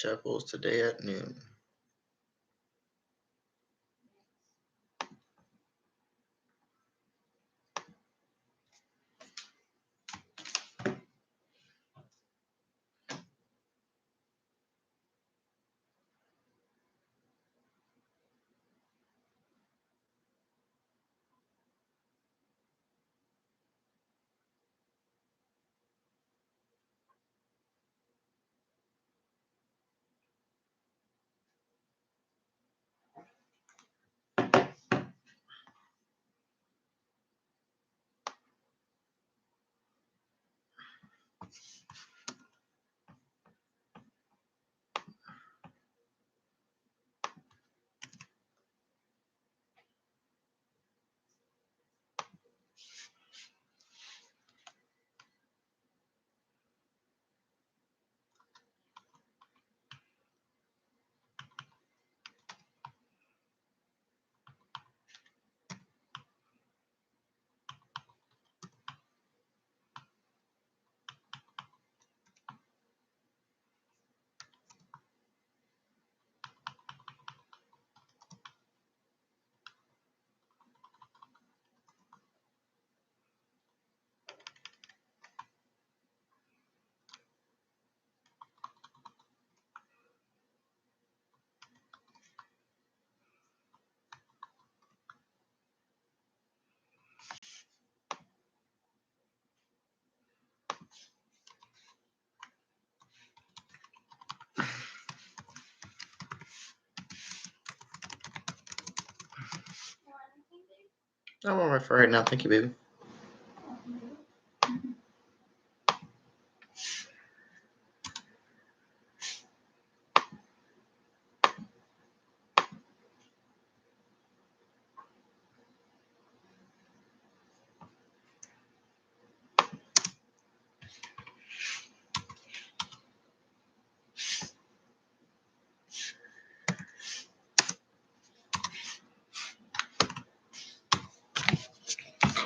Chapels today at noon. I'm all right for right now. Thank you, baby.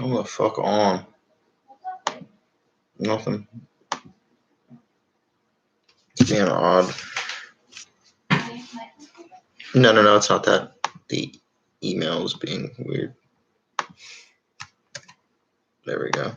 Come the fuck on. Nothing. It's being odd. No, it's not that. The email is being weird. There we go.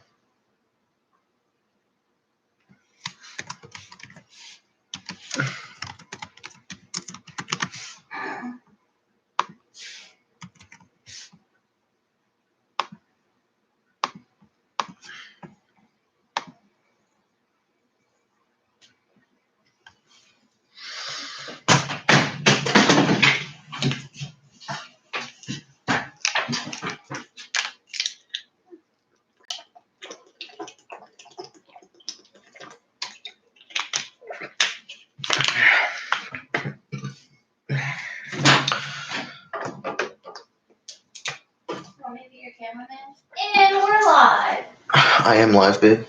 And we're live. I am live, babe.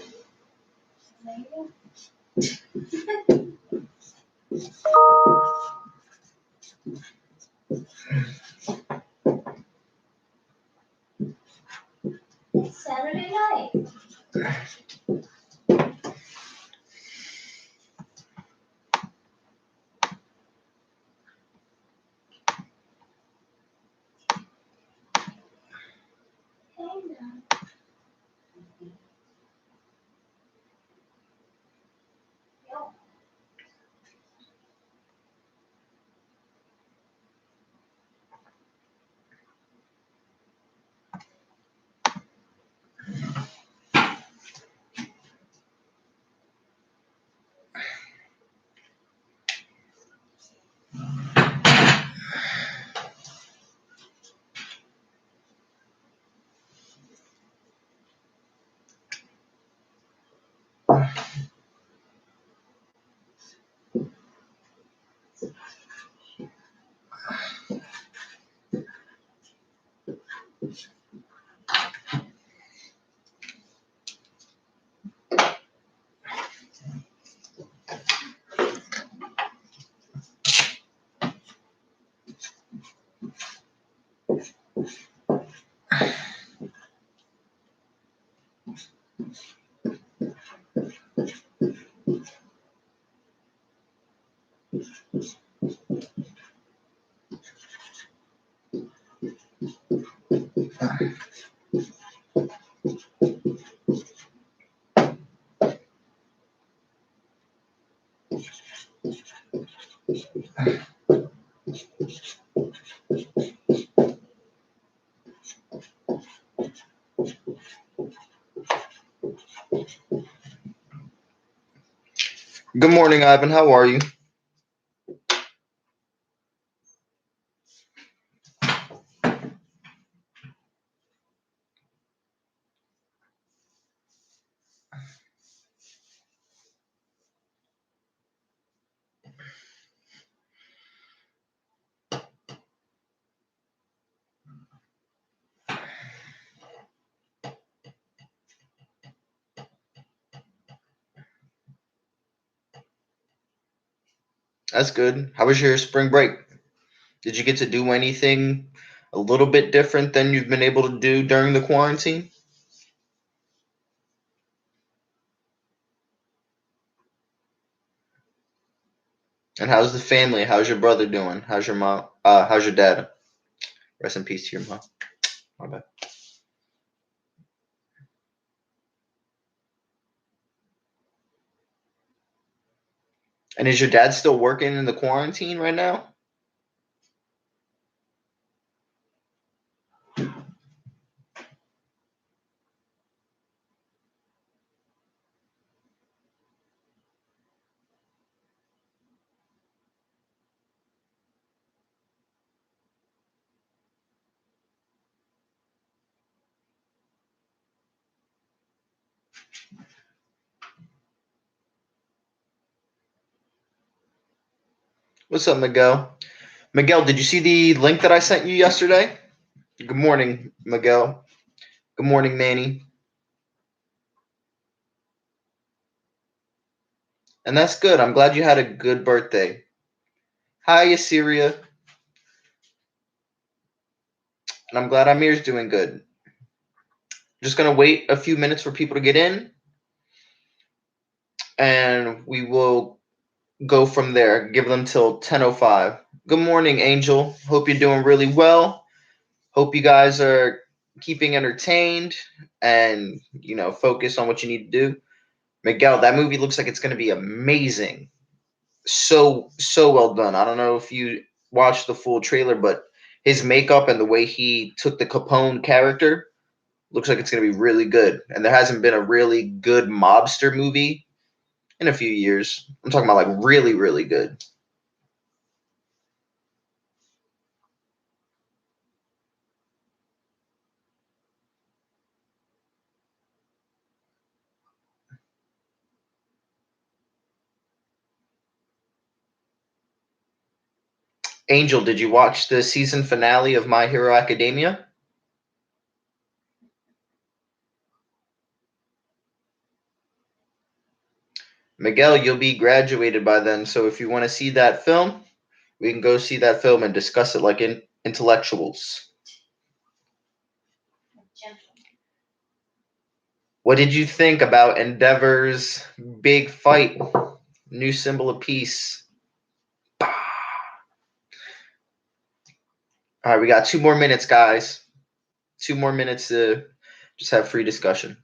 Saturday night. Good morning, Ivan. How are you? That's good. How was your spring break? Did you get to do anything a little bit different than you've been able to do during the quarantine? And how's the family? How's your brother doing? How's your mom? How's your dad? Rest in peace to your mom. My bad. And is your dad still working in the quarantine right now? What's up, Miguel? Miguel, did you see the link that I sent you yesterday? Good morning, Miguel. Good morning, Manny. And that's good. I'm glad you had a good birthday. Hi, Assyria. And I'm glad Amir's doing good. Just going to wait a few minutes for people to get in. And we will go from there. Give them till 10:05. Good morning, Angel. Hope you're doing really well. Hope you guys are keeping entertained and, focus on what you need to do. Miguel, that movie looks like it's going to be amazing. So well done. I don't know if you watched the full trailer, but his makeup and the way he took the Capone character looks like it's going to be really good. And there hasn't been a really good mobster movie in a few years. I'm talking about like really, really good. Angel, did you watch the season finale of My Hero Academia? Miguel, you'll be graduated by then, so if you want to see that film, we can go see that film and discuss it like intellectuals. What did you think about Endeavor's big fight? New symbol of peace. All right, we got 2 more minutes, guys. 2 more minutes to just have free discussion.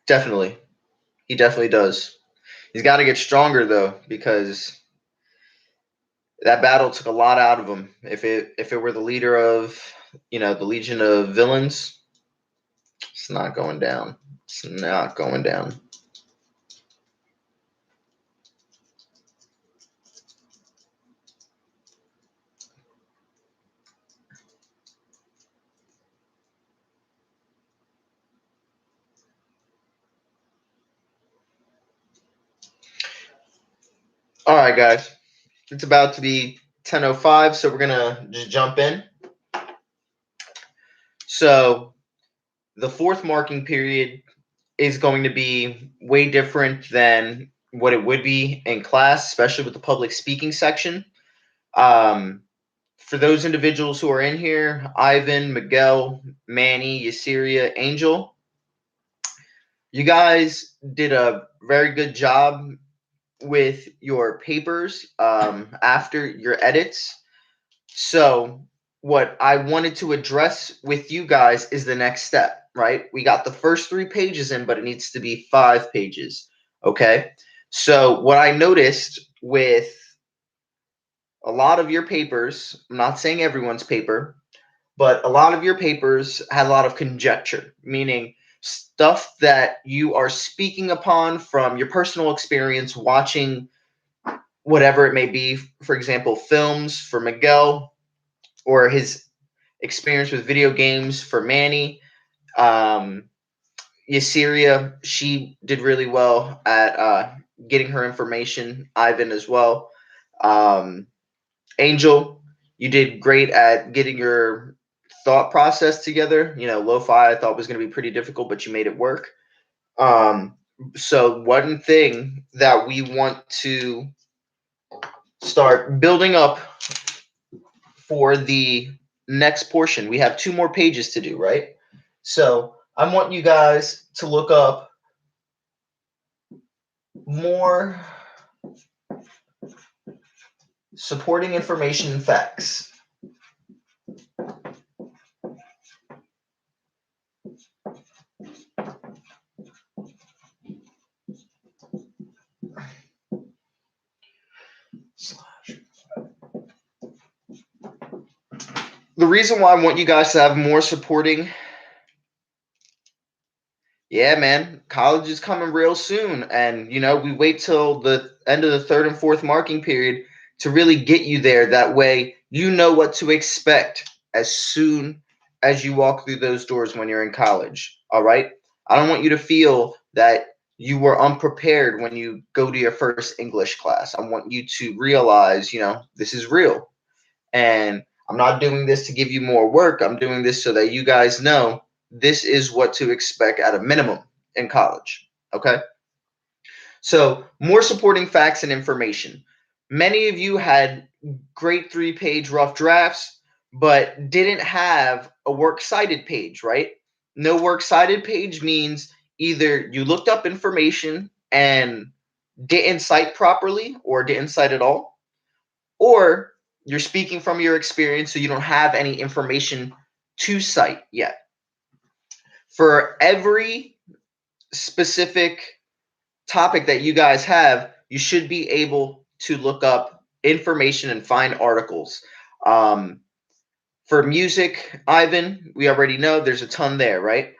Definitely. He definitely does. He's got to get stronger, though, because that battle took a lot out of him. If it were the leader of, the Legion of Villains, it's not going down. It's not going down. All right, guys. It's about to be 10:05, so we're going to just jump in. So the fourth marking period is going to be way different than what it would be in class, especially with the public speaking section. For those individuals who are in here, Ivan, Miguel, Manny, Yasiria, Angel, you guys did a very good job with your papers after your edits. So what I wanted to address with you guys is the next step, right? We got the first 3 pages in, but it needs to be 5 pages. Okay. So, what I noticed with a lot of your papers, I'm not saying everyone's paper, but a lot of your papers had a lot of conjecture, meaning stuff that you are speaking upon from your personal experience watching whatever it may be. For example, films for Miguel, or his experience with video games for Manny. Um, Yasiria, she did really well at getting her information. Ivan as well. Um, Angel, you did great at getting your thought process together. Lo-fi I thought was going to be pretty difficult, but you made it work. So one thing that we want to start building up for the next portion, we have 2 more pages to do, right? So I want you guys to look up more supporting information and facts. The reason why I want you guys to have more supporting, yeah, man, college is coming real soon. And, we wait till the end of the third and fourth marking period to really get you there. That way, you know what to expect as soon as you walk through those doors when you're in college. All right. I don't want you to feel that you were unprepared when you go to your first English class. I want you to realize, this is real. And I'm not doing this to give you more work. I'm doing this so that you guys know this is what to expect at a minimum in college. Okay. So, more supporting facts and information. Many of you had great 3-page rough drafts, but didn't have a works cited page, right? No works cited page means either you looked up information and didn't cite properly or didn't cite at all, or you're speaking from your experience, so you don't have any information to cite yet. For every specific topic that you guys have, you should be able to look up information and find articles. For music, Ivan, we already know there's a ton there, right?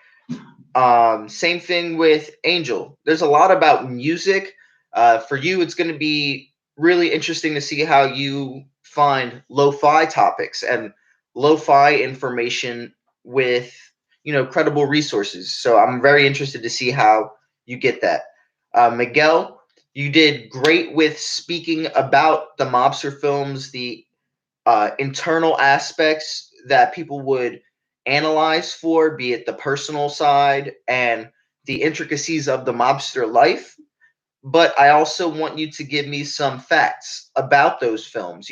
Same thing with Angel. There's a lot about music. For you, it's going to be really interesting to see how you find lo-fi topics and lo-fi information with credible resources. So I'm very interested to see how you get that. Miguel, you did great with speaking about the mobster films, the internal aspects that people would analyze for, be it the personal side and the intricacies of the mobster life. But I also want you to give me some facts about those films.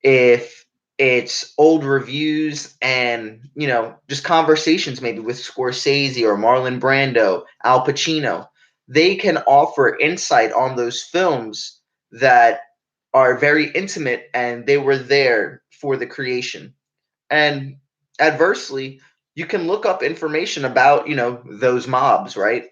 If it's old reviews and, just conversations maybe with Scorsese or Marlon Brando, Al Pacino, they can offer insight on those films that are very intimate and they were there for the creation. And adversely, you can look up information about, those mobs, right?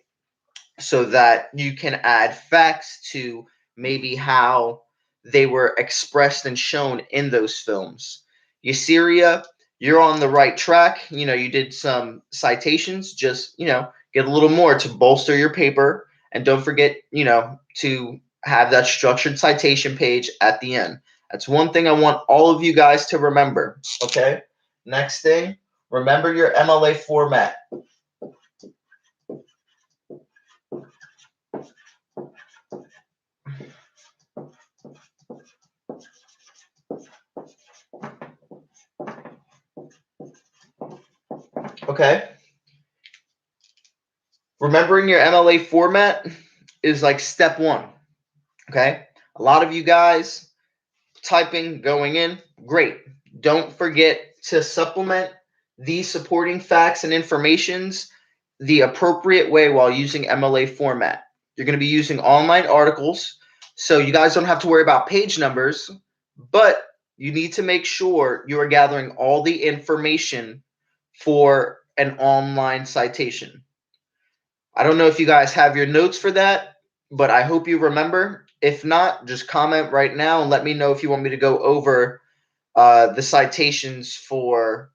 So that you can add facts to maybe how they were expressed and shown in those films. Yasiria, you're on the right track. You did some citations, just, get a little more to bolster your paper. And don't forget, to have that structured citation page at the end. That's one thing I want all of you guys to remember. Okay. Next thing, remember your MLA format. Okay. Remembering your MLA format is like step 1. Okay. A lot of you guys typing, going in, great. Don't forget to supplement these supporting facts and informations the appropriate way while using MLA format. You're going to be using online articles, so you guys don't have to worry about page numbers, but you need to make sure you are gathering all the information for an online citation. I don't know if you guys have your notes for that, but I hope you remember. If not, just comment right now and let me know if you want me to go over the citations for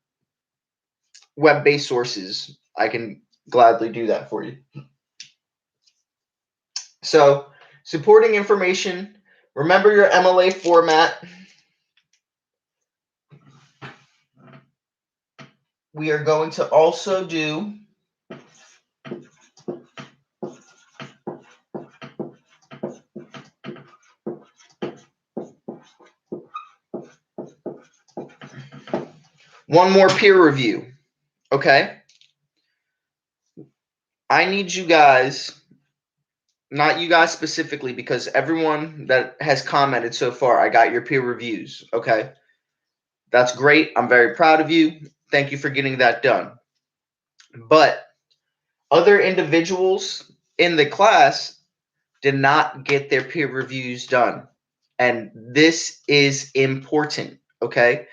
web-based sources. I can gladly do that for you. So, supporting information, remember your MLA format. We are going to also do one more peer review, okay? I need you guys, not you guys specifically, because everyone that has commented so far, I got your peer reviews, okay? That's great. I'm very proud of you. Thank you for getting that done. But other individuals in the class did not get their peer reviews done. And this is important, okay?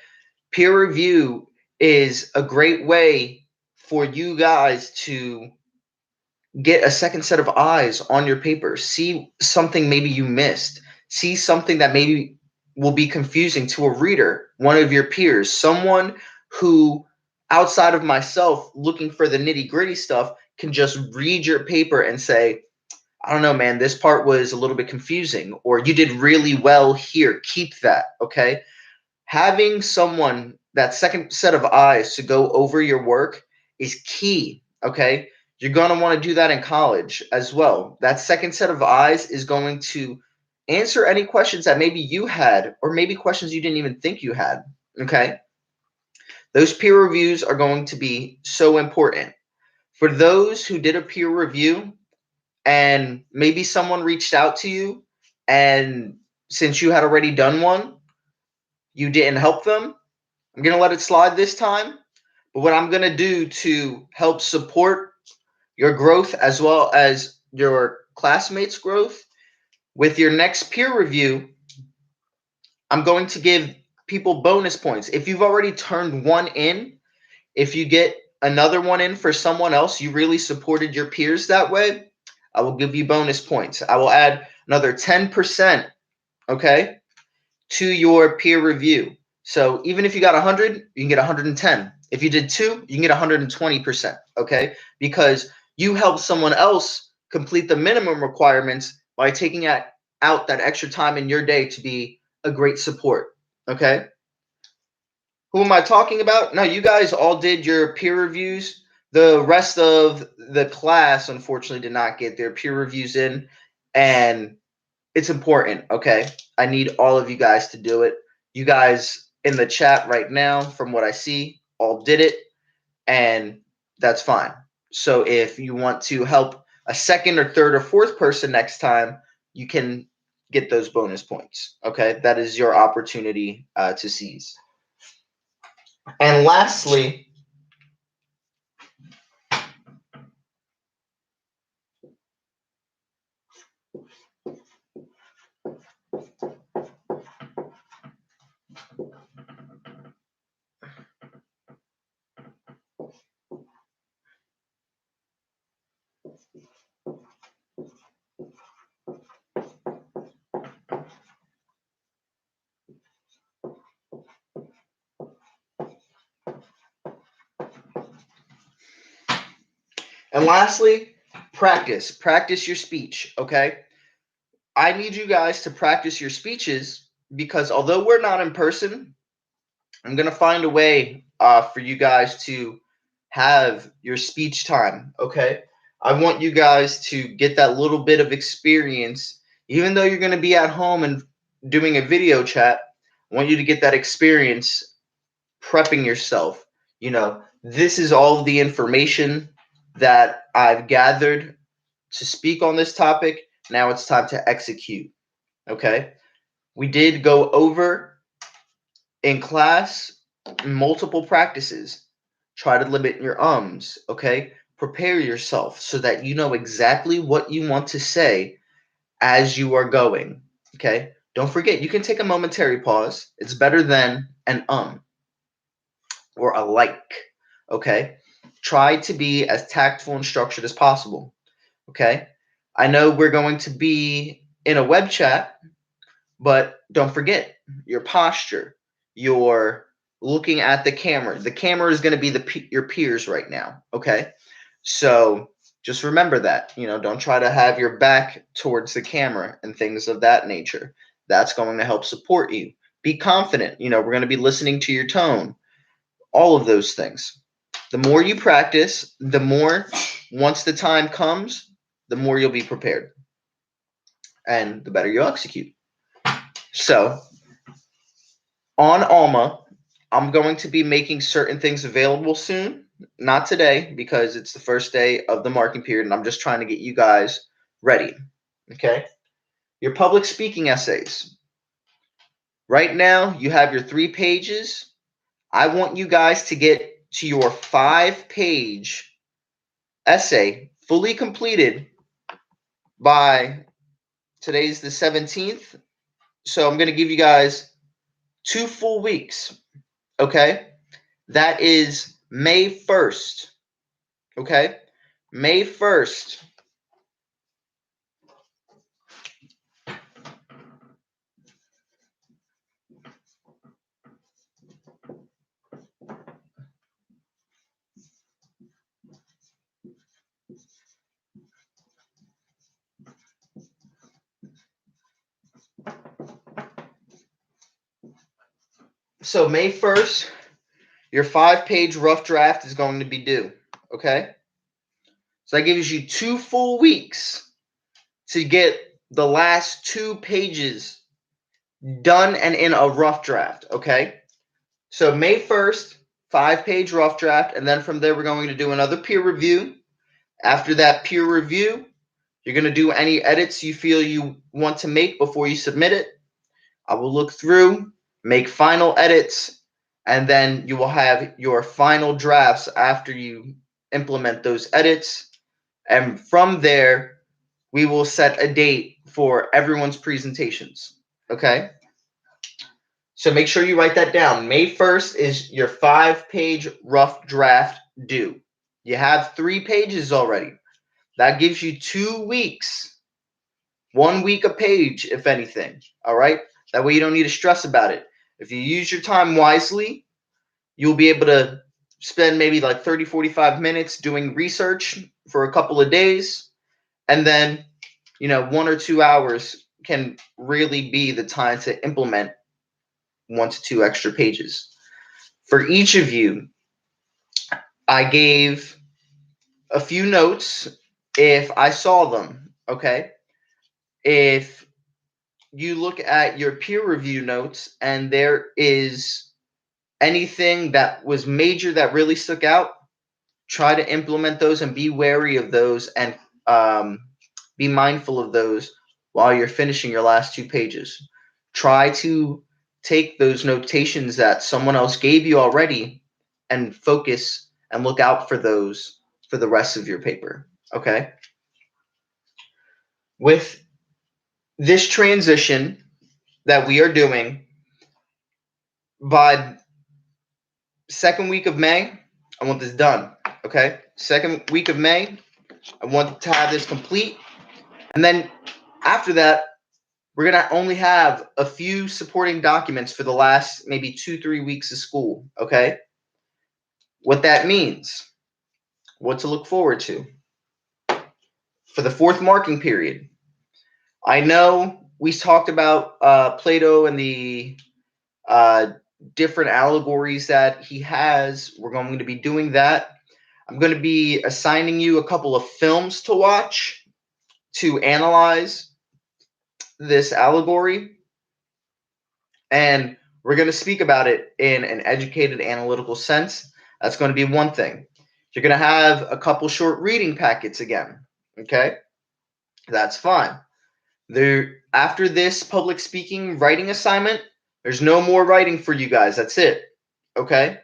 Peer review is a great way for you guys to get a second set of eyes on your paper, see something maybe you missed, see something that maybe will be confusing to a reader, one of your peers, someone who outside of myself looking for the nitty-gritty stuff can just read your paper and say, I don't know, man, this part was a little bit confusing, or you did really well here. Keep that, okay? Having someone, that second set of eyes to go over your work is key, okay? You're going to want to do that in college as well. That second set of eyes is going to answer any questions that maybe you had, or maybe questions you didn't even think you had, okay? Those peer reviews are going to be so important. For those who did a peer review, and maybe someone reached out to you, and since you had already done one, you didn't help them, I'm going to let it slide this time. But what I'm going to do to help support your growth as well as your classmates' growth with your next peer review, I'm going to give people bonus points. If you've already turned one in, if you get another one in for someone else, you really supported your peers that way, I will give you bonus points. I will add another 10%, okay, to your peer review. So even if you got 100, you can get 110. If you did 2, you can get 120%, okay? Because you helped someone else complete the minimum requirements by taking out that extra time in your day to be a great support, okay? Who am I talking about? No, you guys all did your peer reviews. The rest of the class, unfortunately, did not get their peer reviews in, and it's important, okay? I need all of you guys to do it. You guys in the chat right now, from what I see, all did it, and that's fine. So if you want to help a second or third or fourth person next time, you can get those bonus points, okay? That is your opportunity to seize. And lastly, practice. Practice your speech, okay? I need you guys to practice your speeches because although we're not in person, I'm going to find a way for you guys to have your speech time, okay? I want you guys to get that little bit of experience. Even though you're going to be at home and doing a video chat, I want you to get that experience prepping yourself. You know, this is all of the information that I've gathered to speak on this topic. Now it's time to execute, okay? We did go over in class multiple practices. Try to limit your ums, okay? Prepare yourself so that you know exactly what you want to say as you are going, okay? Don't forget, you can take a momentary pause. It's better than an or a like. Okay? Try to be as tactful and structured as possible. Okay? I know we're going to be in a web chat, but don't forget your posture, your looking at the camera. The camera is going to be your peers right now. Okay? So just remember that. Don't try to have your back towards the camera and things of that nature. That's going to help support you. Be confident. We're going to be listening to your tone. All of those things. The more you practice, the more, once the time comes, the more you'll be prepared. And the better you'll execute. So, on Alma, I'm going to be making certain things available soon. Not today, because it's the first day of the marking period, and I'm just trying to get you guys ready. Okay? Your public speaking essays. Right now, you have your 3 pages. I want you guys to get to your 5-page essay fully completed by today's the 17th. So I'm going to give you guys 2 full weeks. Okay? That is May 1st. Okay? May 1st. So May 1st, your 5-page rough draft is going to be due. Okay? So that gives you 2 full weeks to get the last 2 pages done and in a rough draft. Okay? So May 1st, 5-page rough draft, and then from there we're going to do another peer review. After that peer review, you're going to do any edits you feel you want to make before you submit it. I will look through, make final edits, and then you will have your final drafts after you implement those edits. And from there, we will set a date for everyone's presentations. Okay? So make sure you write that down. May 1st is your 5-page rough draft due. You have 3 pages already. That gives you 2 weeks. 1 week a page, if anything. All right? That way you don't need to stress about it. If you use your time wisely, you'll be able to spend maybe like 30, 45 minutes doing research for a couple of days. And then, 1 or 2 hours can really be the time to implement 1 to 2 extra pages. For each of you, I gave a few notes if I saw them. Okay? If you look at your peer review notes and there is anything that was major that really stuck out, try to implement those and be wary of those and be mindful of those while you're finishing your last 2 pages. Try to take those notations that someone else gave you already and focus and look out for those for the rest of your paper. Okay? With this transition that we are doing, by second week of May, I want this done. Okay? Second week of May, I want to have this complete. And then after that, we're going to only have a few supporting documents for the last maybe 2-3 weeks of school. Okay? What that means, what to look forward to. For the 4th marking period, I know we talked about Plato and the different allegories that he has. We're going to be doing that. I'm going to be assigning you a couple of films to watch to analyze this allegory. And we're going to speak about it in an educated, analytical sense. That's going to be one thing. You're going to have a couple short reading packets again. Okay? That's fine. After this public speaking writing assignment, there's no more writing for you guys. That's it. Okay?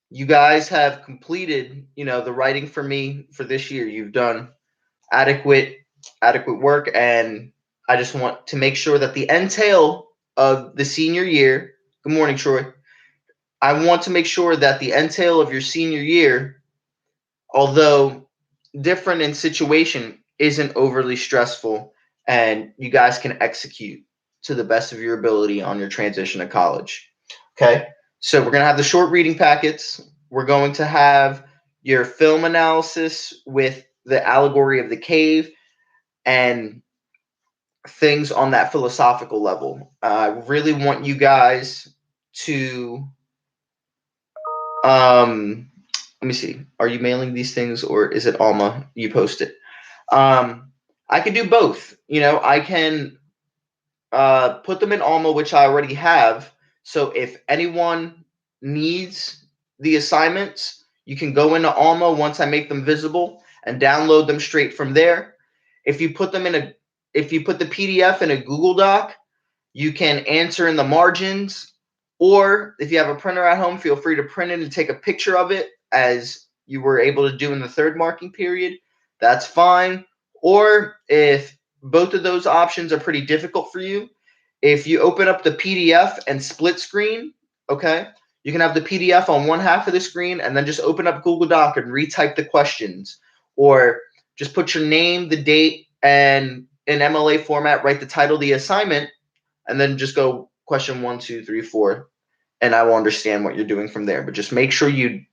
You guys have completed, the writing for me for this year. You've done adequate work, and I just want to make sure that the entail of the senior year, good morning, Troy. I want to make sure that the entail of your senior year, although different in situation, isn't overly stressful and you guys can execute to the best of your ability on your transition to college. Okay, so we're going to have the short reading packets. We're going to have your film analysis with the allegory of the cave and things on that philosophical level. I really want you guys to let me see. Are you mailing these things or is it Alma you post it? I can do both. I can put them in Alma, which I already have. So if anyone needs the assignments, you can go into Alma once I make them visible and download them straight from there. If you put the PDF in a Google Doc, you can answer in the margins, or if you have a printer at home, feel free to print it and take a picture of it as you were able to do in the third marking period. That's fine. Or if both of those options are pretty difficult for you, if you open up the PDF and split screen, okay, you can have the PDF on one half of the screen and then just open up Google Doc and retype the questions, or just put your name, the date, and in MLA format, write the title of the assignment, and then just go question 1, 2, 3, 4, and I will understand what you're doing from there. But just make sure you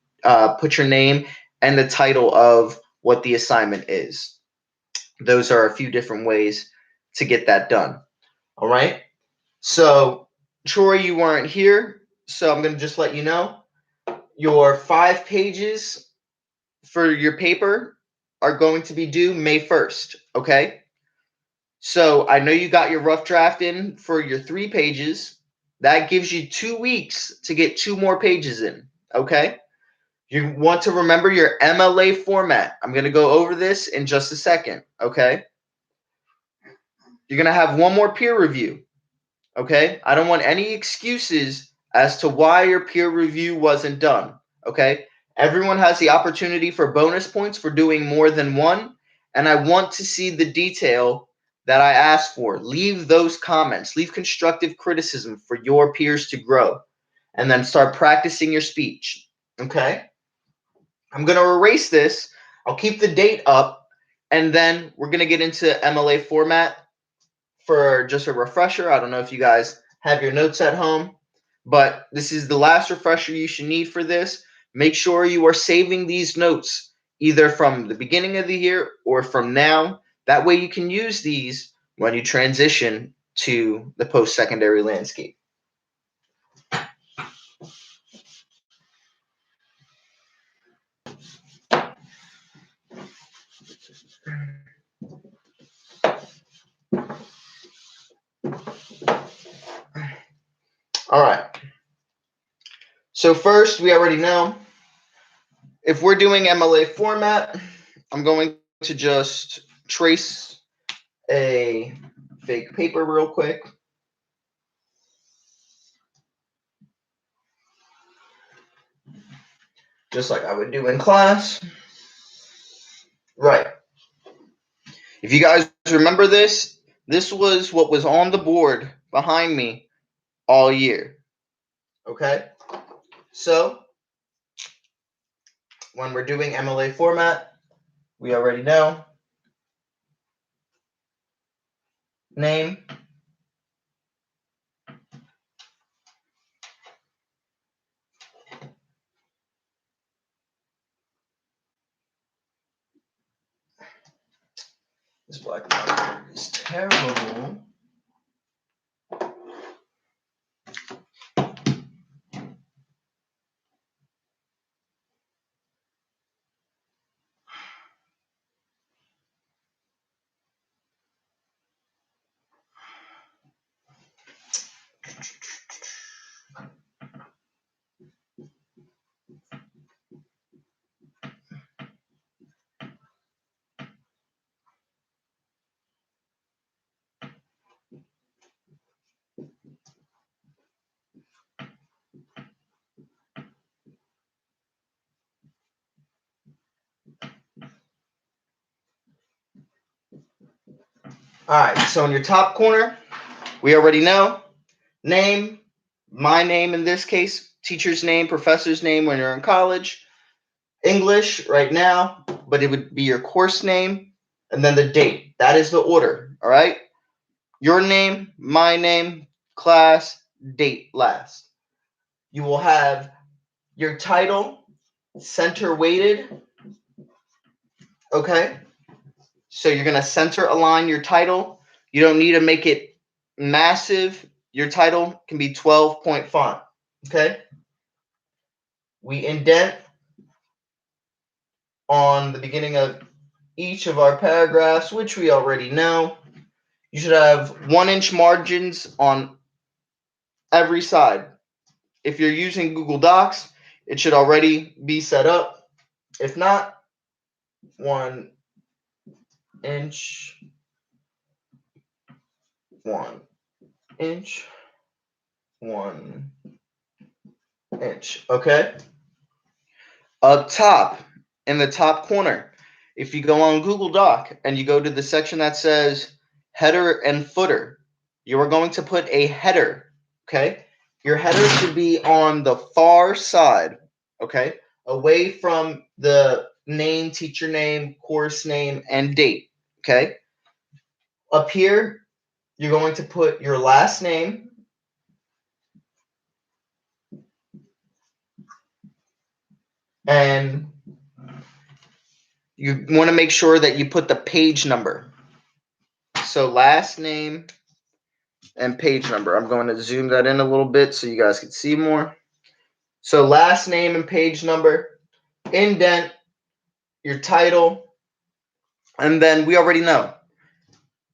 put your name and the title of what the assignment is. Those are a few different ways to get that done. All right. So, Troy, you weren't here, so I'm going to just let you know your 5 pages for your paper are going to be due May 1st. Okay. So I know you got your rough draft in for your 3 pages. That gives you 2 weeks to get 2 more pages in. Okay. You want to remember your MLA format. I'm going to go over this in just a second. Okay. You're going to have 1 more peer review. Okay. I don't want any excuses as to why your peer review wasn't done. Okay. Everyone has the opportunity for bonus points for doing more than one. And I want to see the detail that I asked for. Leave those comments, leave constructive criticism for your peers to grow, and then start practicing your speech. Okay. I'm going to erase this. I'll keep the date up, and then we're going to get into MLA format for just a refresher. I don't know if you guys have your notes at home, but this is the last refresher you should need for this. Make sure you are saving these notes either from the beginning of the year or from now. That way you can use these when you transition to the post-secondary landscape. All right. So first, we already know if we're doing MLA format, I'm going to just trace a fake paper real quick. Just like I would do in class. Right. If you guys remember this, this was what was on the board behind me all year. Okay? So, when we're doing MLA format, we already know name, this black marker is terrible. All right, so in your top corner, we already know name, my name in this case, teacher's name, professor's name when you're in college, English right now, but it would be your course name, and then the date. That is the order, all right? Your name, my name, class, date last. You will have your title center weighted, okay? So you're going to center align your title. You don't need to make it massive. Your title can be 12-point font, okay? We indent on the beginning of each of our paragraphs, which we already know. You should have 1-inch margins on every side. If you're using Google Docs, it should already be set up. If not, 1 inch, 1 inch, 1 inch. Okay? Up top, in the top corner, if you go on Google Doc and you go to the section that says header and footer, you are going to put a header. Okay? Your header should be on the far side. Okay? Away from the name, teacher name, course name, and date. Okay? Up here, you're going to put your last name, and you want to make sure that you put the page number. So last name and page number. I'm going to zoom that in a little bit so you guys can see more. So last name and page number, indent, your title, and then we already know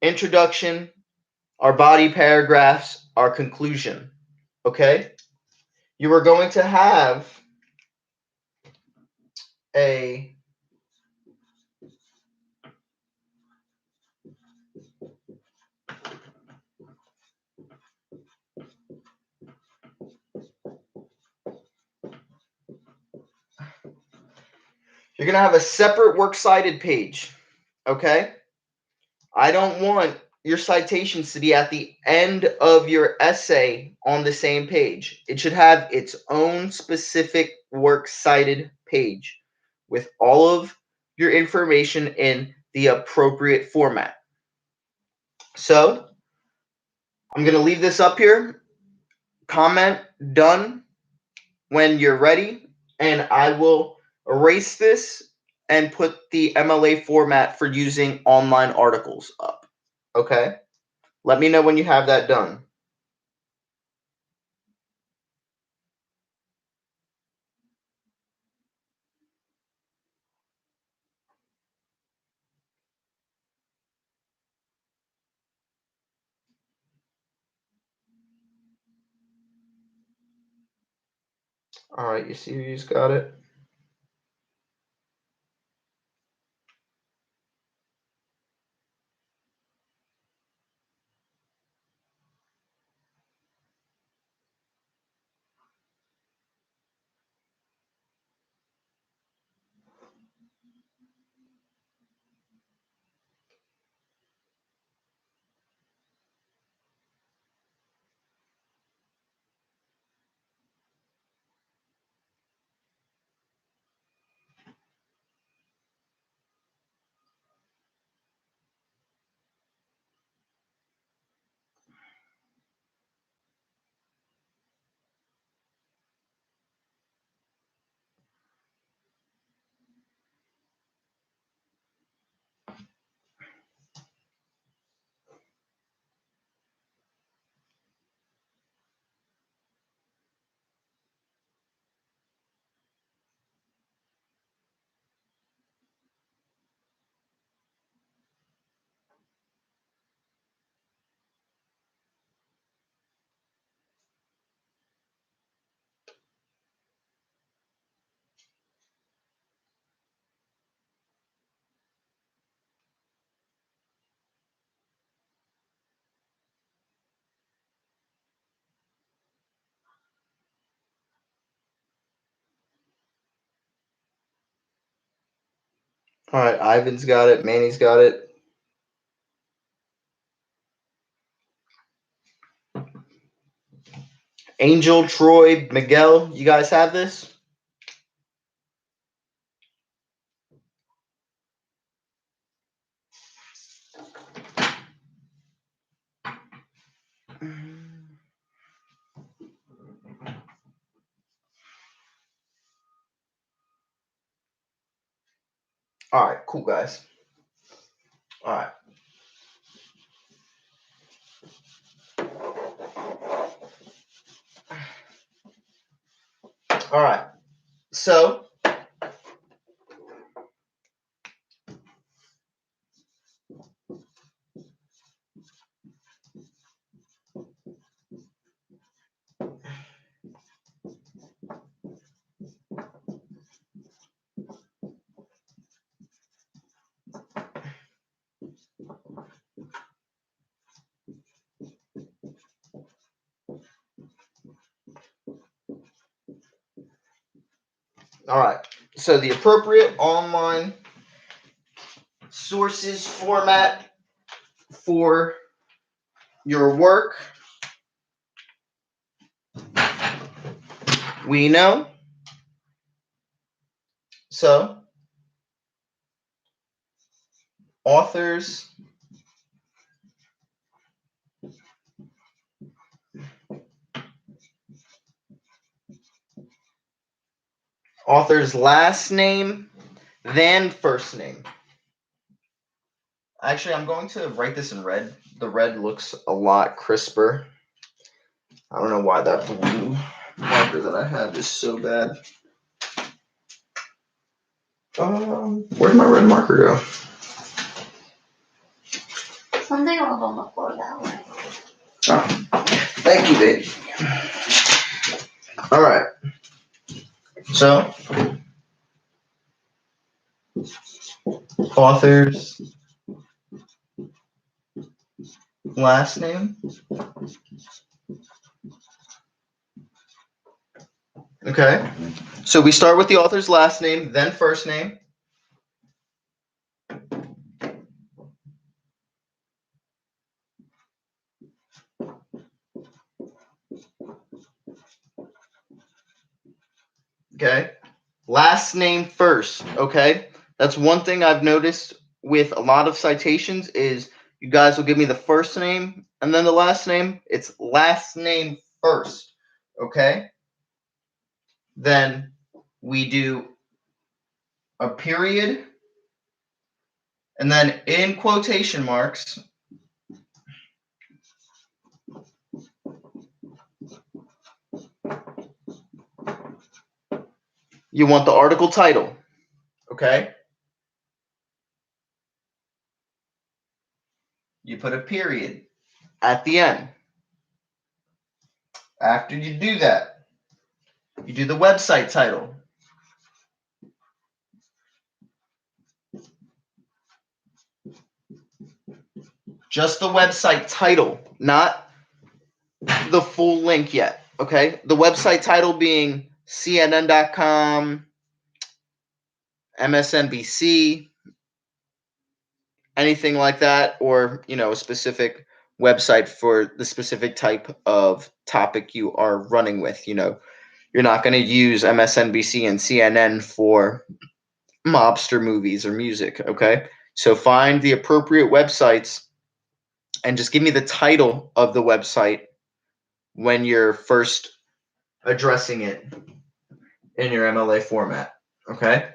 introduction, our body paragraphs, our conclusion. Okay? You are going to have a you're going to have a separate works cited page. Okay? I don't want your citations to be at the end of your essay on the same page. It should have its own specific works cited page with all of your information in the appropriate format. So I'm going to leave this up here. Comment done when you're ready, and I will erase this and put the MLA format for using online articles up. Okay? Let me know when you have that done. All right, you see who's got it? All right, Ivan's got it. Manny's got it. Angel, Troy, Miguel, you guys have this? All right, cool, guys. All right. All right. So, all right. So, the appropriate online sources format for your work, we know. So, authors last name, then first name. Actually, I'm going to write this in red. The red looks a lot crisper. I don't know why that blue marker that I have is so bad. Where'd my red marker go? Something was on the floor that way. Oh, thank you, baby. All right. So, author's last name. Okay. So we start with the author's last name, then first name. Okay. Last name first. Okay. That's one thing I've noticed with a lot of citations is you guys will give me the first name and then the last name. It's last name first. Okay. Then we do a period. And then in quotation marks, you want the article title. Okay. You put a period at the end. After you do that, you do the website title. Just the website title, not the full link yet. Okay. The website title being CNN.com, MSNBC, anything like that, or, a specific website for the specific type of topic you are running with. You're not going to use MSNBC and CNN for mobster movies or music. Okay. So find the appropriate websites and just give me the title of the website when you're first addressing it in your MLA format. Okay.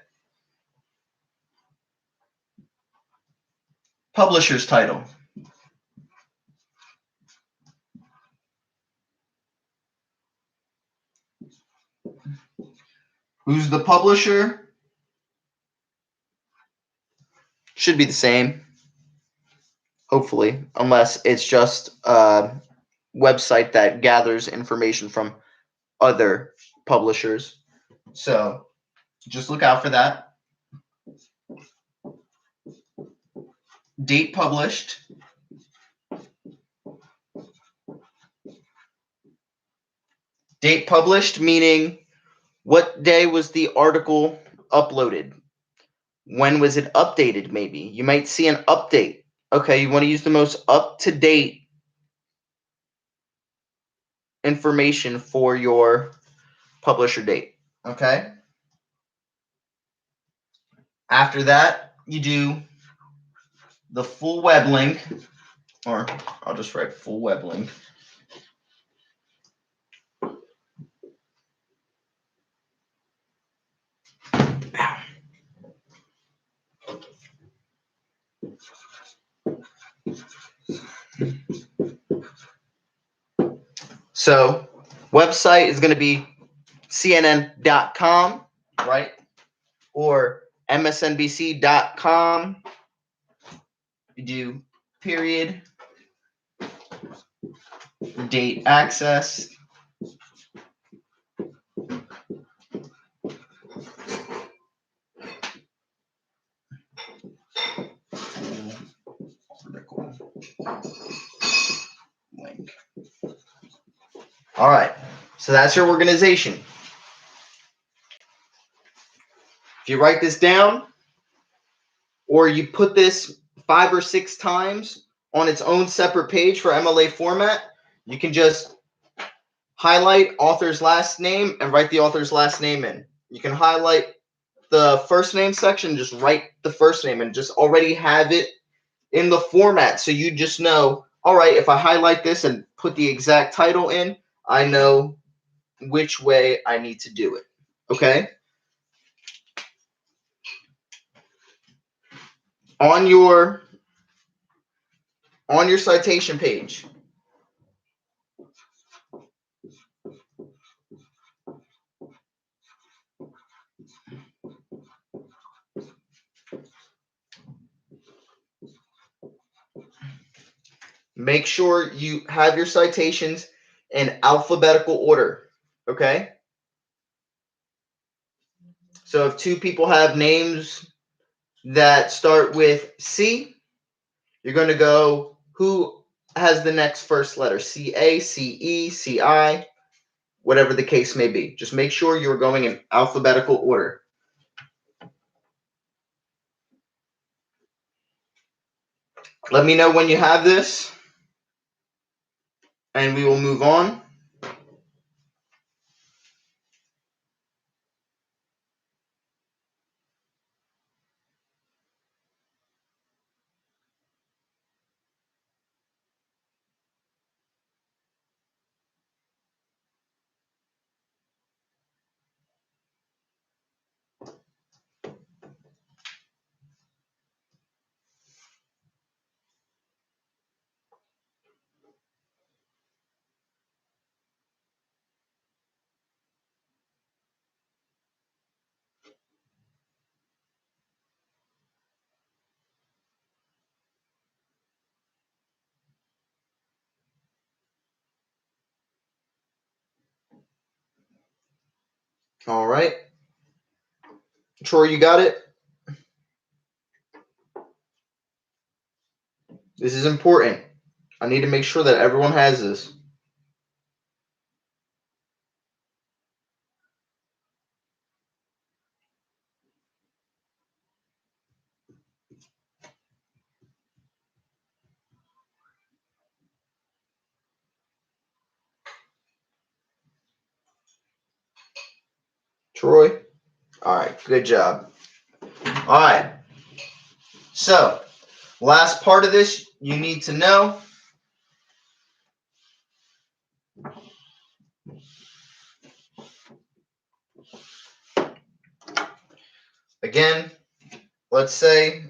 Publisher's title. Who's the publisher? Should be the same, hopefully, unless it's just a website that gathers information from other publishers. So just look out for that. Date published. Date published meaning what day was the article uploaded? When was it updated, maybe? You might see an update. Okay, you want to use the most up-to-date information for your publisher date. Okay. After that, you do the full web link, or I'll just write full web link. So, website is going to be CNN.com, right? Or MSNBC.com. You do period, date access, link. All right, so that's your organization. If you write this down, or you put this 5 or 6 times on its own separate page for MLA format, you can just highlight author's last name and write the author's last name in. You can highlight the first name section, just write the first name and just already have it in the format. So you just know, all right, if I highlight this and put the exact title in, I know which way I need to do it. Okay? On your citation page, make sure you have your citations in alphabetical order. Okay? So if 2 people have names that start with C, you're going to go who has the next first letter, CA, CE, CI, whatever the case may be. Just make sure you're going in alphabetical order. Let me know when you have this, and we will move on. All right. Troy, you got it? This is important. I need to make sure that everyone has this. Troy? All right, good job. All right. So, last part of this you need to know. Again, let's say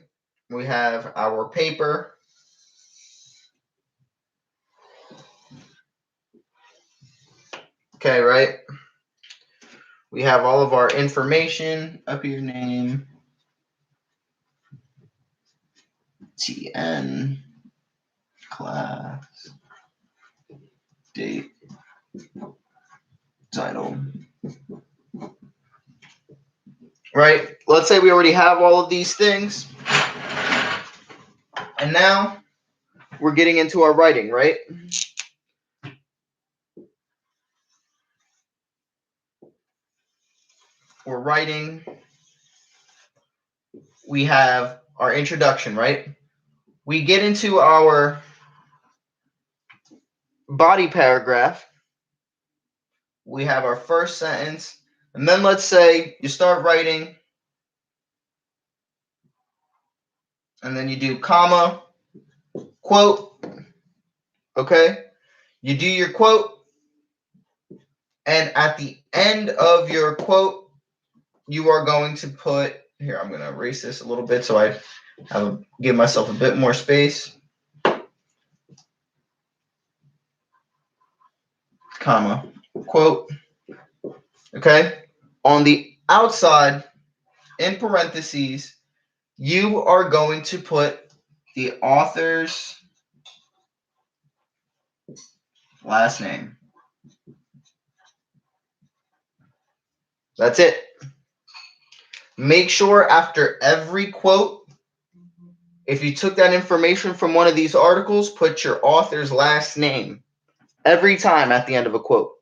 we have our paper. Okay, right? We have all of our information up here, name, TN, class, date, title. Right? Let's say we already have all of these things. And now we're getting into our writing, right? We're writing. We have our introduction, right? We get into our body paragraph. we have our first sentence, and then let's say you start writing, and then you do comma, quote, okay? You do your quote, and at the end of your quote, you are going to put, here, I'm going to erase this a little bit so I give myself a bit more space, comma, quote, okay? On the outside, in parentheses, you are going to put the author's last name. That's it. Make sure after every quote, if you took that information from one of these articles, put your author's last name every time at the end of a quote.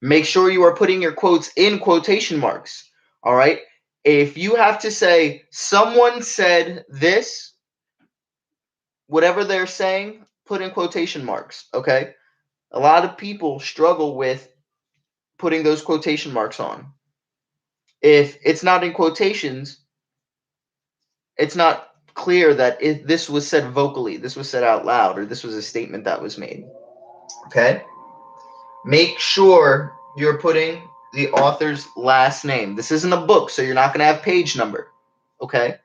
Make sure you are putting your quotes in quotation marks. All right. If you have to say, someone said this, whatever they're saying, put in quotation marks. Okay. A lot of people struggle with putting those quotation marks on. If it's not in quotations, it's not clear that if this was said vocally, this was said out loud, or this was a statement that was made. Okay? Make sure you're putting the author's last name. This isn't a book, so you're not going to have page number. Okay?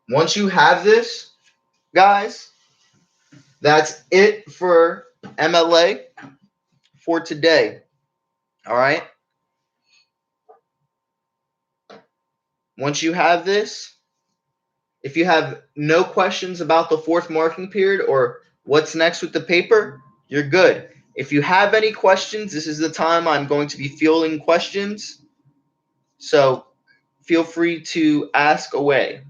Once you have this, guys, that's it for MLA for today. All right? Once you have this, if you have no questions about the fourth marking period or what's next with the paper, you're good. If you have any questions, this is the time I'm going to be fielding questions. So feel free to ask away.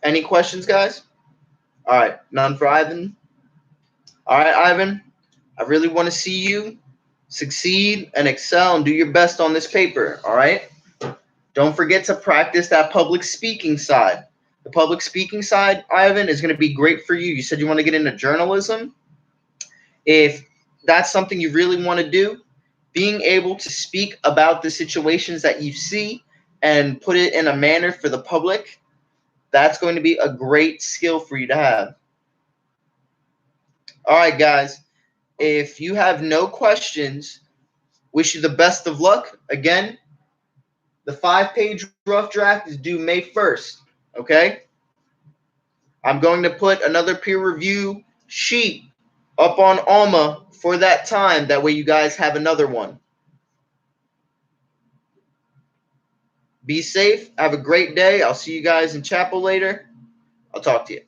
Any questions, guys? All right, none for Ivan. All right, Ivan, I really want to see you succeed and excel and do your best on this paper. All right? Don't forget to practice that public speaking side. The public speaking side, Ivan, is going to be great for you. You said you want to get into journalism. If that's something you really want to do, being able to speak about the situations that you see and put it in a manner for the public, that's going to be a great skill for you to have. All right, guys. If you have no questions, wish you the best of luck. Again, the 5-page rough draft is due May 1st. Okay? I'm going to put another peer review sheet up on Alma for that time. That way you guys have another one. Be safe. Have a great day. I'll see you guys in chapel later. I'll talk to you.